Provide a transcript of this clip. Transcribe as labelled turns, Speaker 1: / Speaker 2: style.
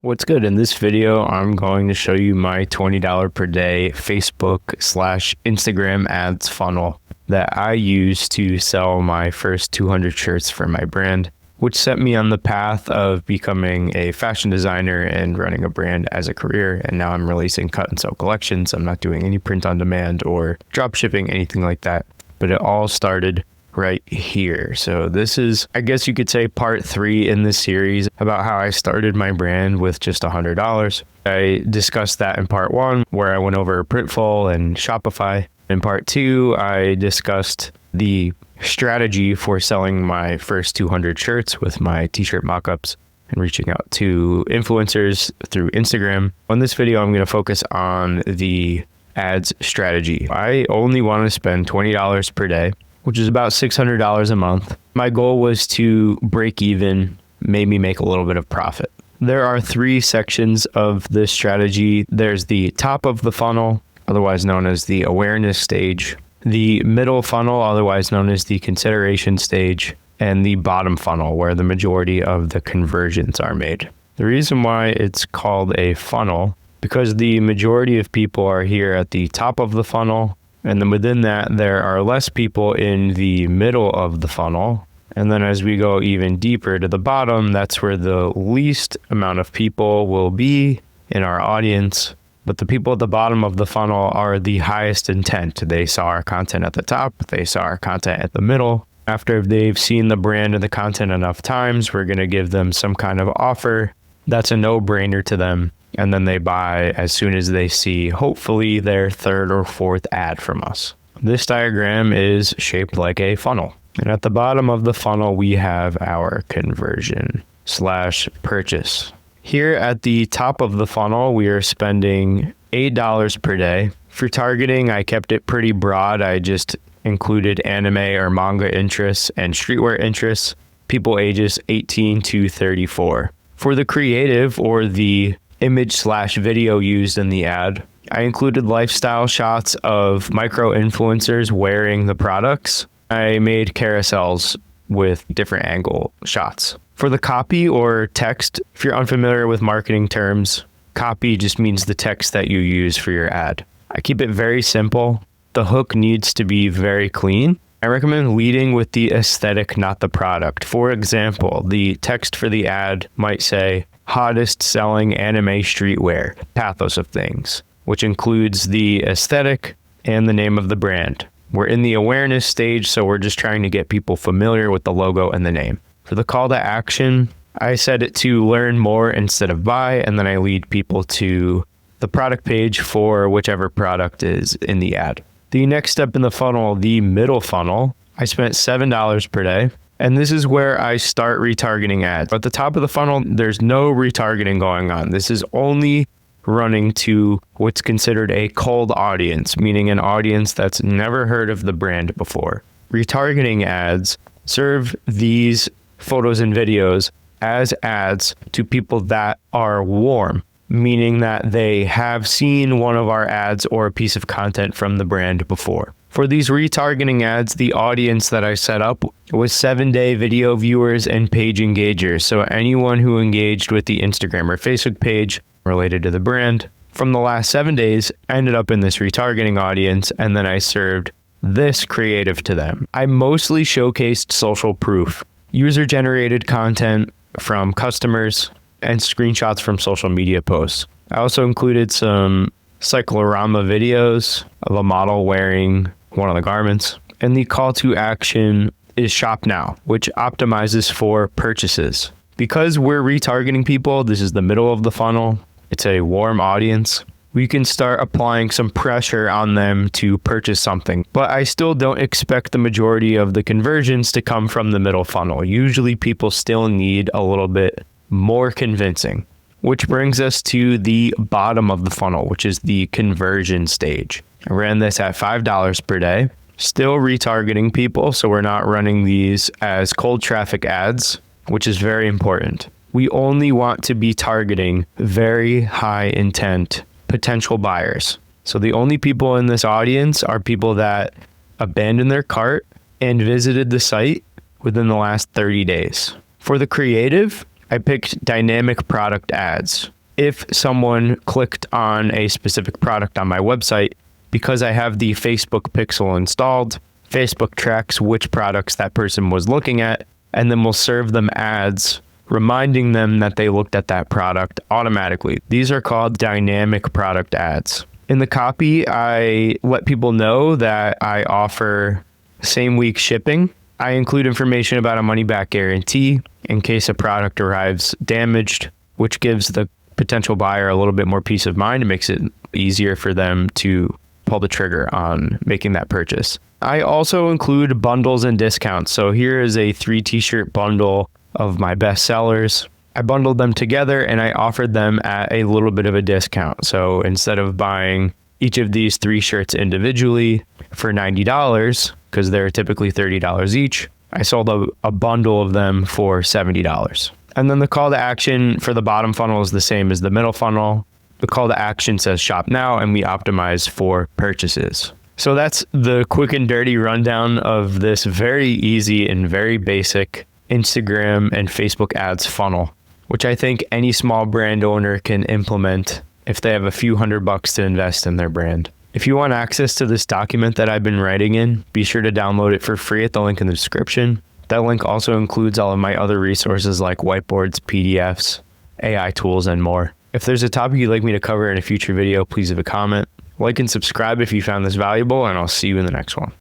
Speaker 1: What's good? In this video, I'm going to show you my $20 per day Facebook/Instagram ads funnel that I use to sell my first 200 shirts for my brand, which set me on the path of becoming a fashion designer and running a brand as a career. And now I'm releasing cut and sew collections. I'm not doing any print on demand or drop shipping, anything like that. But it all started right here. So this is, I guess you could say, part 3 in this series about how I started my brand with just $100. I discussed that in part 1, where I went over Printful and Shopify. In part 2, I discussed the strategy for selling my first 200 shirts with my t-shirt mockups and reaching out to influencers through Instagram. On this video, I'm going to focus on the ads strategy. I only want to spend $20 per day, which is about $600 a month. My goal was to break even, maybe make a little bit of profit. There are 3 sections of this strategy. There's the top of the funnel, otherwise known as the awareness stage, the middle funnel, otherwise known as the consideration stage, and the bottom funnel, where the majority of the conversions are made. The reason why it's called a funnel, because the majority of people are here at the top of the funnel, and then within that, there are less people in the middle of the funnel. And then as we go even deeper to the bottom, that's where the least amount of people will be in our audience. But the people at the bottom of the funnel are the highest intent. They saw our content at the top, they saw our content at the middle. After they've seen the brand and the content enough times, we're going to give them some kind of offer that's a no-brainer to them. And then they buy as soon as they see, hopefully, their 3rd or 4th ad from us. This diagram is shaped like a funnel. And at the bottom of the funnel, we have our conversion/purchase. Here at the top of the funnel, we are spending $8 per day. For targeting, I kept it pretty broad. I just included anime or manga interests and streetwear interests, people ages 18 to 34. For the creative, or the image/video used in the ad, I included lifestyle shots of micro influencers wearing the products. I made carousels with different angle shots. For the copy or text, if you're unfamiliar with marketing terms, copy just means the text that you use for your ad. I keep it very simple. The hook needs to be very clean. I recommend leading with the aesthetic, not the product. For example, the text for the ad might say, hottest selling anime streetwear, pathos of things, which includes the aesthetic and the name of the brand. We're in the awareness stage, so we're just trying to get people familiar with the logo and the name. For the call to action, I set it to learn more instead of buy, and then I lead people to the product page for whichever product is in the ad. The next step in the funnel, the middle funnel, I spent $7 per day. And this is where I start retargeting ads. At the top of the funnel, there's no retargeting going on. This is only running to what's considered a cold audience, meaning an audience that's never heard of the brand before. Retargeting ads serve these photos and videos as ads to people that are warm, meaning that they have seen one of our ads or a piece of content from the brand before. For these retargeting ads, the audience that I set up was 7-day video viewers and page engagers. So anyone who engaged with the Instagram or Facebook page related to the brand from the last 7 days ended up in this retargeting audience, and then I served this creative to them. I mostly showcased social proof, user-generated content from customers, and screenshots from social media posts. I also included some cyclorama videos of a model wearing one of the garments. And the call to action is shop now, which optimizes for purchases. Because we're retargeting people, this is the middle of the funnel. It's a warm audience. We can start applying some pressure on them to purchase something. But I still don't expect the majority of the conversions to come from the middle funnel. Usually people still need a little bit more convincing, which brings us to the bottom of the funnel, which is the conversion stage. I ran this at $5 per day, still retargeting people, so we're not running these as cold traffic ads, which is very important. We only want to be targeting very high intent potential buyers. So the only people in this audience are people that abandoned their cart and visited the site within the last 30 days. For the creative, I picked dynamic product ads. If someone clicked on a specific product on my website, because I have the Facebook pixel installed, Facebook tracks which products that person was looking at, and then will serve them ads reminding them that they looked at that product automatically. These are called dynamic product ads. In the copy, I let people know that I offer same week shipping. I include information about a money back guarantee in case a product arrives damaged, which gives the potential buyer a little bit more peace of mind and makes it easier for them to pull the trigger on making that purchase. I also include bundles and discounts. So here is a 3 t-shirt bundle of my best sellers. I bundled them together and I offered them at a little bit of a discount. So instead of buying each of these 3 shirts individually for $90, because they're typically $30 each, I sold a bundle of them for $70. And then the call to action for the bottom funnel is the same as the middle funnel. The call to action says shop now, and we optimize for purchases. So that's the quick and dirty rundown of this very easy and very basic Instagram and Facebook ads funnel, which I think any small brand owner can implement if they have a few $100 to invest in their brand. If you want access to this document that I've been writing in, be sure to download it for free at the link in the description. That link also includes all of my other resources like whiteboards, PDFs, AI tools, and more. If there's a topic you'd like me to cover in a future video, please leave a comment. Like and subscribe if you found this valuable, and I'll see you in the next one.